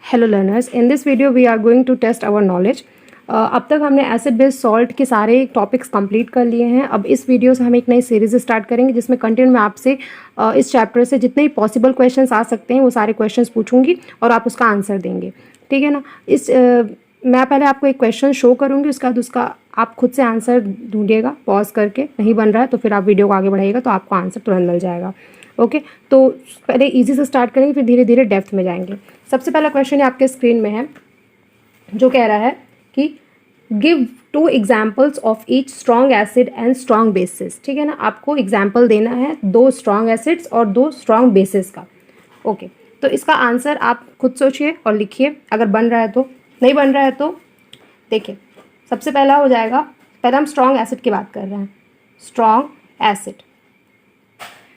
Hello learners, in this video we are going to test our knowledge. अब तक हमने acid based salt के सारे टॉपिक्स कंप्लीट कर लिए हैं। अब इस वीडियो से हम एक नई सीरीज स्टार्ट करेंगे जिसमें कंटिन्यू मैं आपसे इस चैप्टर से जितने भी पॉसिबल क्वेश्चंस आ सकते हैं वो सारे क्वेश्चंस पूछूंगी और आप उसका आंसर देंगे, ठीक है ना। मैं पहले आपको एक क्वेश्चन शो करूंगी, उसके बाद उसका आप खुद से आंसर ढूंढिएगा पॉज करके। नहीं बन रहा है तो फिर आप वीडियो को आगे बढ़ाइएगा तो आपको आंसर तुरंत मिल जाएगा। ओके, तो पहले इजी से स्टार्ट करेंगे, फिर धीरे धीरे डेप्थ में जाएंगे। सबसे पहला क्वेश्चन आपके स्क्रीन में है जो कह रहा है कि give 2 examples of each strong acid and strong bases. ठीक है ना, आपको एग्जाम्पल देना है 2 स्ट्रॉन्ग एसिड्स और 2 स्ट्रॉन्ग बेसिस का। ओके, तो इसका आंसर आप खुद सोचिए और लिखिए, अगर बन रहा है तो। नहीं बन रहा है तो देखिए, सबसे पहला हो जाएगा, पहले हम स्ट्रॉन्ग एसिड की बात कर रहे हैं। स्ट्रॉन्ग एसिड,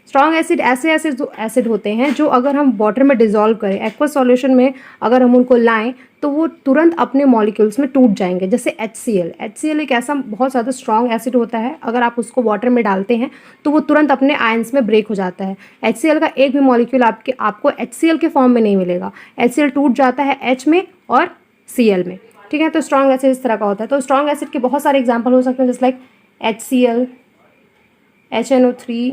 स्ट्रॉन्ग एसिड ऐसे एसिड होते हैं जो अगर हम वाटर में डिजोल्व करें, एक्वस सॉल्यूशन में अगर हम उनको लाएं तो वो तुरंत अपने मॉलिक्यूल्स में टूट जाएंगे। जैसे HCl एक ऐसा बहुत ज़्यादा स्ट्रॉन्ग एसिड होता है, अगर आप उसको वाटर में डालते हैं तो वो तुरंत अपने आयंस में ब्रेक हो जाता है। HCl का एक भी मॉलिक्यूल आपको HCl के फॉर्म में नहीं मिलेगा। HCl टूट जाता है H में और Cl में, ठीक है। तो स्ट्रॉन्ग एसिड इस तरह का होता है। तो स्ट्रॉन्ग एसिड के बहुत सारे एग्जाम्पल हो सकते हैं, जैसे like HCl, HNO3,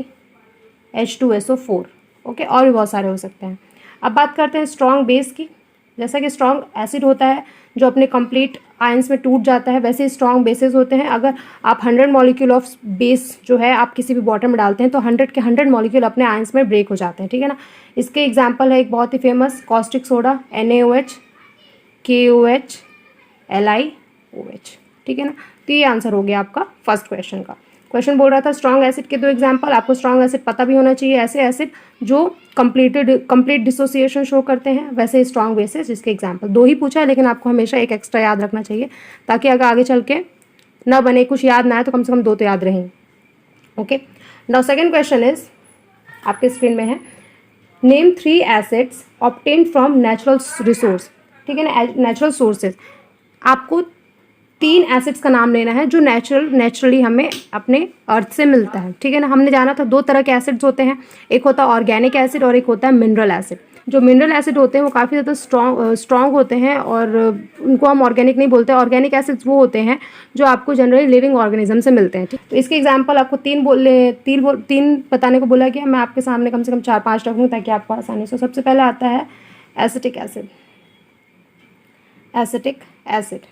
H2SO4, okay, और भी बहुत सारे हो सकते हैं। अब बात करते हैं स्ट्रॉन्ग बेस की। जैसा कि स्ट्रॉन्ग एसिड होता है जो अपने कंप्लीट आयंस में टूट जाता है, वैसे स्ट्रॉन्ग बेसेस होते हैं। अगर आप 100 मॉलिक्यूल ऑफ बेस जो है आप किसी भी वाटर में डालते हैं तो 100 के 100 मॉलिक्यूल अपने आयंस में ब्रेक हो जाते हैं, ठीक है ना। इसके एग्जाम्पल है एक बहुत ही famous caustic soda, NaOH, KOH, LiOH, ठीक है ना। तो ये आंसर हो गया आपका फर्स्ट क्वेश्चन का। क्वेश्चन बोल रहा था स्ट्रॉन्ग एसिड के 2 एग्जाम्पल। आपको स्ट्रॉन्ग एसिड पता भी होना चाहिए, ऐसे एसिड जो कंप्लीट डिसोसिएशन शो करते हैं। वैसे स्ट्रॉन्ग बेसिस, जिसके एग्जाम्पल 2 ही पूछा है, लेकिन आपको हमेशा एक एक्स्ट्रा याद रखना चाहिए ताकि अगर आगे चल के ना बने, कुछ याद ना आए तो कम से कम 2 तो याद रहें। Okay, now second question is आपके स्क्रीन में है, name 3 acids obtained from natural resource. ठीक है ना, नेचुरल सोर्सेज। आपको 3 एसिड्स का नाम लेना है जो नेचुरली हमें अपने अर्थ से मिलता है, ठीक है ना। हमने जाना था 2 तरह के एसिड्स होते हैं, एक होता है ऑर्गेनिक एसिड और एक होता है मिनरल एसिड। जो मिनरल एसिड होते हैं वो काफ़ी ज़्यादा स्ट्रॉन्ग होते हैं और उनको हम ऑर्गेनिक नहीं बोलते। ऑर्गेनिक एसिड्स वो होते हैं जो आपको जनरली लिविंग ऑर्गेनिज्म से मिलते हैं, ठीक। तो इसके एग्जाम्पल आपको 3 बताने को बोला गया। मैं आपके सामने कम से कम 4-5 रखूँ ताकि आपको आसानी से। सबसे पहले आता है एसिटिक एसिड। एसिटिक एसिड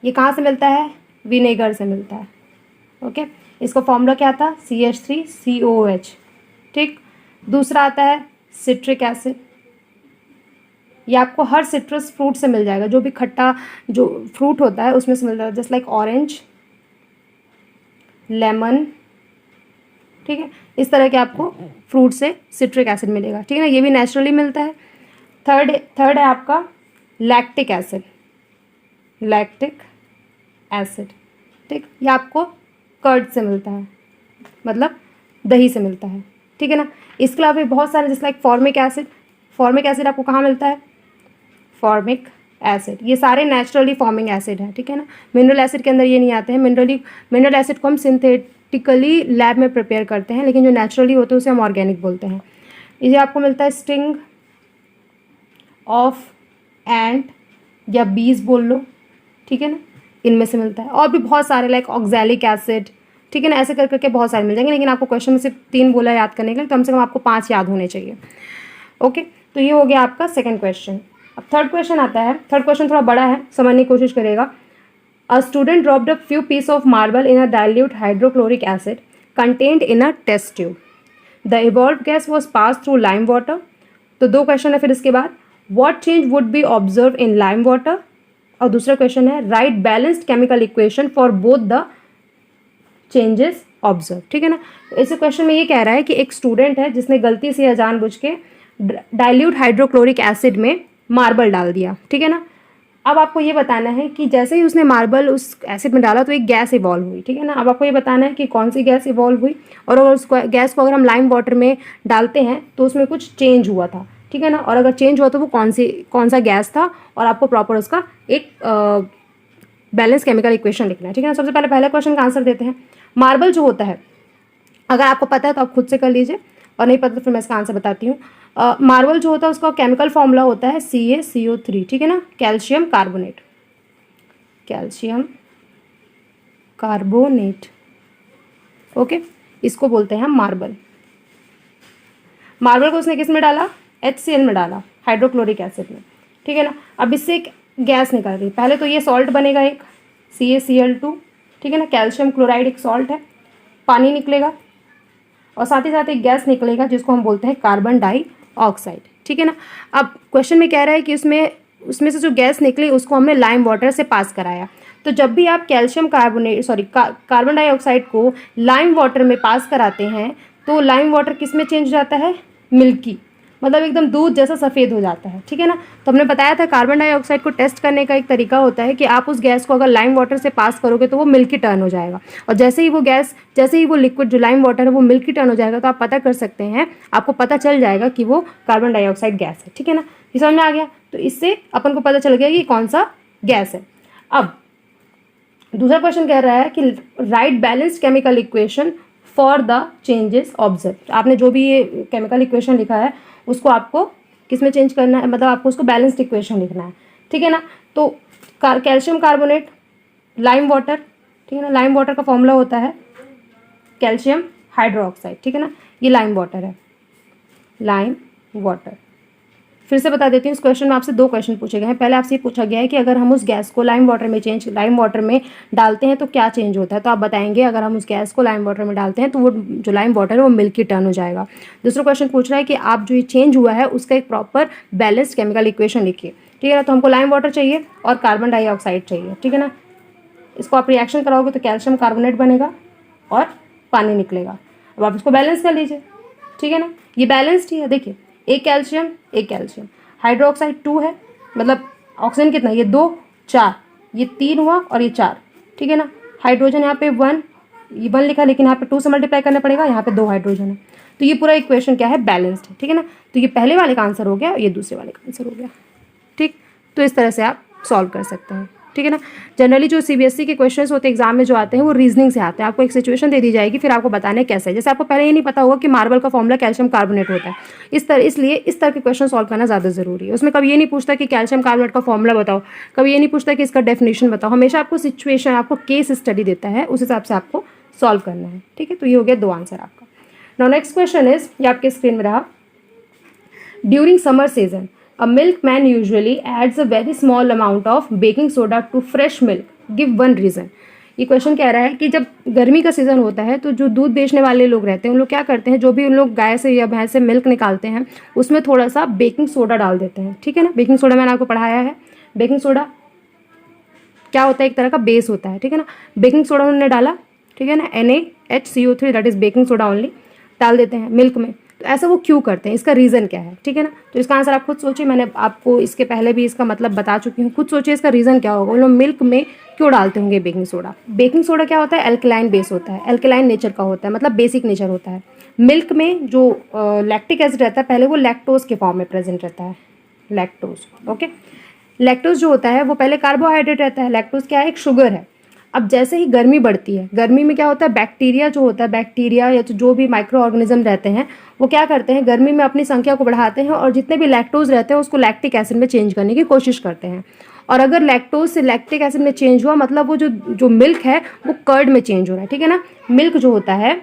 ये कहाँ से मिलता है? विनेगर से मिलता है, ओके। इसका फॉर्मूला क्या था? CH3COOH, ठीक। दूसरा आता है सिट्रिक एसिड। ये आपको हर सिट्रस फ्रूट से मिल जाएगा, जो भी खट्टा जो फ्रूट होता है उसमें से मिल जाएगा, जस्ट लाइक ऑरेंज, लेमन, ठीक है। इस तरह के आपको फ्रूट से सिट्रिक एसिड मिलेगा, ठीक है ना। ये भी नेचुरली मिलता है। थर्ड है आपका लैक्टिक एसिड। लैक्टिक एसिड, ठीक। ये आपको कर्ड से मिलता है, मतलब दही से मिलता है, ठीक है ना। इसके अलावा भी बहुत सारे, जैसे like formic acid. Formic acid आपको कहाँ मिलता है? फॉर्मिक एसिड, ये सारे नेचुरली फॉर्मिंग एसिड हैं, ठीक है ना। मिनरल एसिड के अंदर ये नहीं आते हैं। मिनरल एसिड को हम सिंथेटिकली लैब में प्रिपेयर करते हैं, लेकिन जो नेचुरली होते हैं उसे हम ऑर्गेनिक बोलते हैं। ये आपको मिलता है स्टिंग ऑफ एंट या बीज बोल लो, ठीक है ना, इनमें से मिलता है। और भी बहुत सारे लाइक ऑक्सैलिक एसिड, ठीक है ना। ऐसे कर करके बहुत सारे मिल जाएंगे, लेकिन आपको क्वेश्चन में सिर्फ 3 बोला याद करने के लिए, कम से कम आपको 5 याद होने चाहिए, ओके। तो ये हो गया आपका सेकंड क्वेश्चन। अब थर्ड क्वेश्चन आता है। थर्ड क्वेश्चन थोड़ा बड़ा है, समझने की कोशिश करेगा। A student dropped a few piece of marble in a dilute hydrochloric acid contained in a test tube. The evolve gas was pass through lime water. तो 2 क्वेश्चन है फिर इसके बाद। What change would be observe in lime water? और दूसरा question है right balanced chemical equation for both the changes observe, ठीक है ना। इस क्वेश्चन में ये कह रहा है कि एक स्टूडेंट है जिसने गलती से या जानबूझ के डाइल्यूट हाइड्रोक्लोरिक एसिड में मार्बल डाल दिया, ठीक है ना। अब आपको ये बताना है कि जैसे ही उसने मार्बल उस एसिड में डाला तो एक गैस इवॉल्व हुई, ठीक है ना। अब आपको ये बताना है कि कौन सी गैस इवॉल्व हुई, और अगर उस गैस को अगर हम लाइम वाटर में डालते हैं तो उसमें कुछ चेंज हुआ था, ठीक है ना। और अगर चेंज हुआ तो वो कौन सा गैस था, और आपको प्रॉपर उसका एक बैलेंस केमिकल इक्वेशन लिखना है, ठीक है ना। सबसे पहले पहले क्वेश्चन का आंसर देते हैं। मार्बल जो होता है, अगर आपको पता है तो आप खुद से कर लीजिए। और नहीं पता तो फिर मैं इसका आंसर बताती हूँ। मार्बल जो होता है उसका केमिकल फॉर्मूला होता है CaCO3, ठीक है ना, calcium carbonate, calcium carbonate, okay, इसको बोलते हैं हम मार्बल। मार्बल को उसने किस में डाला, HCl में डाला, हाइड्रोक्लोरिक एसिड में, ठीक है ना। अब इससे एक गैस निकल रही, पहले तो ये सॉल्ट बनेगा एक CaCl2, ठीक है ना, कैल्शियम क्लोराइड एक सॉल्ट है, पानी निकलेगा और साथ ही साथ एक गैस निकलेगा जिसको हम बोलते हैं कार्बन डाइऑक्साइड, ठीक है ना। अब क्वेश्चन में कह रहा है कि उसमें से जो गैस निकली उसको हमने लाइम वाटर से पास कराया। तो जब भी आप कैल्शियम कार्बन डाइऑक्साइड को लाइम वाटर में पास कराते हैं तो लाइम वाटर किस में चेंज हो जाता है, मिल्की, मतलब एकदम दूध जैसा सफ़ेद हो जाता है, ठीक है ना। तो हमने बताया था कार्बन डाइऑक्साइड को टेस्ट करने का एक तरीका होता है कि आप उस गैस को अगर लाइम वाटर से पास करोगे तो वो मिल्की टर्न हो जाएगा, और जैसे ही वो लिक्विड जो लाइम वाटर है वो मिल्की टर्न हो जाएगा तो आप पता कर सकते हैं, आपको पता चल जाएगा कि वो कार्बन डाइऑक्साइड गैस है, ठीक है ना। ये समझ में आ गया। तो इससे अपन को पता चल गया कि कौन सा गैस है। अब दूसरा क्वेश्चन कह रहा है कि right balanced chemical equation for the changes observe. आपने जो भी ये केमिकल इक्वेशन लिखा है उसको आपको किस में चेंज करना है, मतलब आपको उसको बैलेंस्ड इक्वेशन लिखना है, ठीक है ना। तो कैल्शियम कार्बोनेट, लाइम वाटर, ठीक है ना, लाइम वाटर का फॉर्मूला होता है कैल्शियम हाइड्रोक्साइड, ठीक है ना, ये लाइम वाटर है, लाइम वाटर। फिर से बता देती हूँ, इस क्वेश्चन में आपसे 2 क्वेश्चन पूछे गए हैं। पहले आपसे ये पूछा गया है कि अगर हम उस गैस को लाइम वाटर में डालते हैं तो क्या चेंज होता है, तो आप बताएंगे अगर हम उस गैस को लाइम वाटर में डालते हैं तो वो जो लाइम वाटर है वो मिल्की टर्न हो जाएगा। दूसरा क्वेश्चन पूछ रहा है कि आप जो ये चेंज हुआ है उसका एक प्रॉपर बैलेंस्ड केमिकल इक्वेशन लिखिए, ठीक है ना। तो हमको लाइम वाटर चाहिए और कार्बन डाइऑक्साइड चाहिए, ठीक है ना। इसको आप रिएक्शन कराओगे तो कैल्शियम कार्बोनेट बनेगा और पानी निकलेगा। अब आप इसको बैलेंस कर लीजिए, ठीक है ना, ये बैलेंस्ड ही है। देखिए एक कैल्शियम, हाइड्रोक्साइड 2 है, मतलब ऑक्सीजन कितना, ये 2 4, ये 3 हुआ और ये 4, ठीक है ना। हाइड्रोजन यहाँ पे 1 लिखा, लेकिन यहाँ पे 2 से मल्टीप्लाई करना पड़ेगा, यहाँ पे 2 हाइड्रोजन है। तो ये पूरा इक्वेशन क्या है, बैलेंस्ड है, ठीक है ना। तो ये पहले वाले का आंसर हो गया और ये दूसरे वाले का आंसर हो गया, ठीक। तो इस तरह से आप सॉल्व कर सकते हैं, ठीक है ना। जनरली जो CBSE के क्वेश्चंस होते हैं एग्जाम में जो आते हैं वो रीजनिंग से आते हैं। आपको एक सिचुएशन दे दी जाएगी, फिर आपको बताना है कैसे है। जैसे आपको पहले ये नहीं पता होगा कि मार्बल का फॉर्मूला कैल्शियम कार्बोनेट होता है, इसलिए इस तरह के क्वेश्चन सॉल्व करना ज़्यादा जरूरी है। उसमें कभी ये नहीं पूछता कि कैल्शियम कार्बोनेट का फॉर्मूला बताओ, कभी ये नहीं पूछता कि इसका डेफिनेशन बताओ, हमेशा आपको सिचुएशन, आपको केस स्टडी देता है, उस हिसाब से आपको सॉल्व करना है, ठीक है। तो ये हो गया 2 आंसर आपका। नाउ नेक्स्ट क्वेश्चन इज, ये आपके स्क्रीन में रहा, during summer season a milkman usually adds a very small amount of baking soda to fresh milk. Give one reason. ये क्वेश्चन कह रहा है कि जब गर्मी का सीज़न होता है तो जो दूध बेचने वाले लोग रहते हैं उन लोग क्या करते हैं, जो भी उन लोग गाय से या भैंस से मिल्क निकालते हैं उसमें थोड़ा सा बेकिंग सोडा डाल देते हैं, ठीक है ना। बेकिंग सोडा मैंने आपको पढ़ाया है, बेकिंग सोडा क्या होता है, एक तरह का बेस होता है, ठीक है ना। बेकिंग सोडा उन्होंने डाला, ठीक है ना, NaHCO3 that is baking soda only डाल देते हैं मिल्क में। तो ऐसा वो क्यों करते हैं, इसका रीज़न क्या है, ठीक है ना। तो इसका आंसर आप खुद सोचिए, मैंने आपको इसके पहले भी इसका मतलब बता चुकी हूँ, खुद सोचिए इसका रीज़न क्या होगा। उन लोग मिल्क में क्यों डालते होंगे बेकिंग सोडा। बेकिंग सोडा क्या होता है, एल्कलाइन बेस होता है, एल्कलाइन नेचर का होता है, मतलब बेसिक नेचर होता है। मिल्क में जो लैक्टिक एसिड रहता है पहले वो लैक्टोज के फॉर्म में प्रेजेंट रहता है, लैक्टोज, ओके। लैक्टोज जो होता है वो पहले कार्बोहाइड्रेट रहता है, लैक्टोज क्या है, एक शुगर है। अब जैसे ही गर्मी बढ़ती है, गर्मी में क्या होता है, बैक्टीरिया जो होता है, बैक्टीरिया या जो भी माइक्रो ऑर्गेनिज्म रहते हैं वो क्या करते हैं, गर्मी में अपनी संख्या को बढ़ाते हैं और जितने भी लैक्टोज रहते हैं उसको लैक्टिक एसिड में चेंज करने की कोशिश करते हैं। और अगर लैक्टोज से लैक्टिक एसिड में चेंज हुआ मतलब वो जो मिल्क है वो कर्ड में चेंज हो रहा है, ठीक है ना। मिल्क जो होता है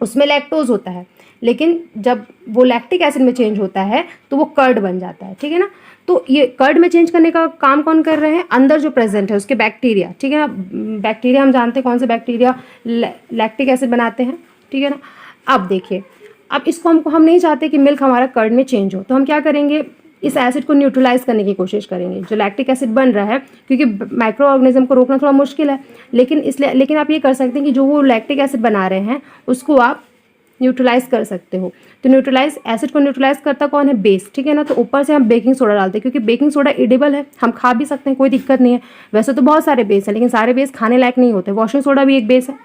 उसमें लैक्टोज होता है, लेकिन जब वो लैक्टिक एसिड में चेंज होता है तो वो कर्ड बन जाता है, ठीक है ना। तो ये कर्ड में चेंज करने का काम कौन कर रहे हैं, अंदर जो प्रेजेंट है उसके बैक्टीरिया, ठीक है ना। बैक्टीरिया हम जानते हैं कौन से बैक्टीरिया लैक्टिक एसिड बनाते हैं, ठीक है ना। अब देखिए, अब इसको हम नहीं चाहते कि मिल्क हमारा कर्ड में चेंज हो, तो हम क्या करेंगे, इस एसिड को न्यूट्रलाइज करने की कोशिश करेंगे। जो लैक्टिक एसिड बन रहा है, क्योंकि माइक्रो ऑर्गेनिज्म को रोकना थोड़ा मुश्किल है, लेकिन आप ये कर सकते हैं कि जो वो लैक्टिक एसिड बना रहे हैं उसको आप न्यूट्रलाइज कर सकते हो। तो न्यूट्रलाइज एसिड को न्यूट्रलाइज करता कौन है, बेस, ठीक है ना। तो ऊपर से हम बेकिंग सोडा डालते हैं, क्योंकि बेकिंग सोडा एडिबल है, हम खा भी सकते हैं, कोई दिक्कत नहीं है। वैसे तो बहुत सारे बेस हैं लेकिन सारे बेस खाने लायक नहीं होते। वॉशिंग सोडा भी एक बेस है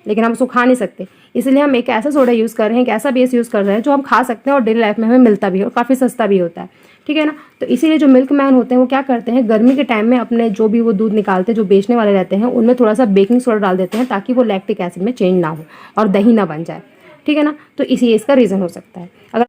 लेकिन हम उसको खा नहीं सकते, इसलिए हम एक ऐसा सोडा यूज़ कर रहे हैं, एक ऐसा बेस यूज़ कर रहे हैं जो हम खा सकते हैं और डेली लाइफ में हमें मिलता भी है और काफ़ी सस्ता भी होता है, ठीक है ना। तो इसीलिए जो मिल्क मैन होते हैं वो क्या करते हैं, गर्मी के टाइम में अपने जो भी वो दूध निकालते हैं, जो बेचने वाले रहते हैं, उनमें थोड़ा सा बेकिंग सोडा डाल देते हैं ताकि वो लैक्टिक एसिड में चेंज ना हो और दही ना बन जाए, ठीक है ना। तो इसी इसका रीज़न हो सकता है। अगर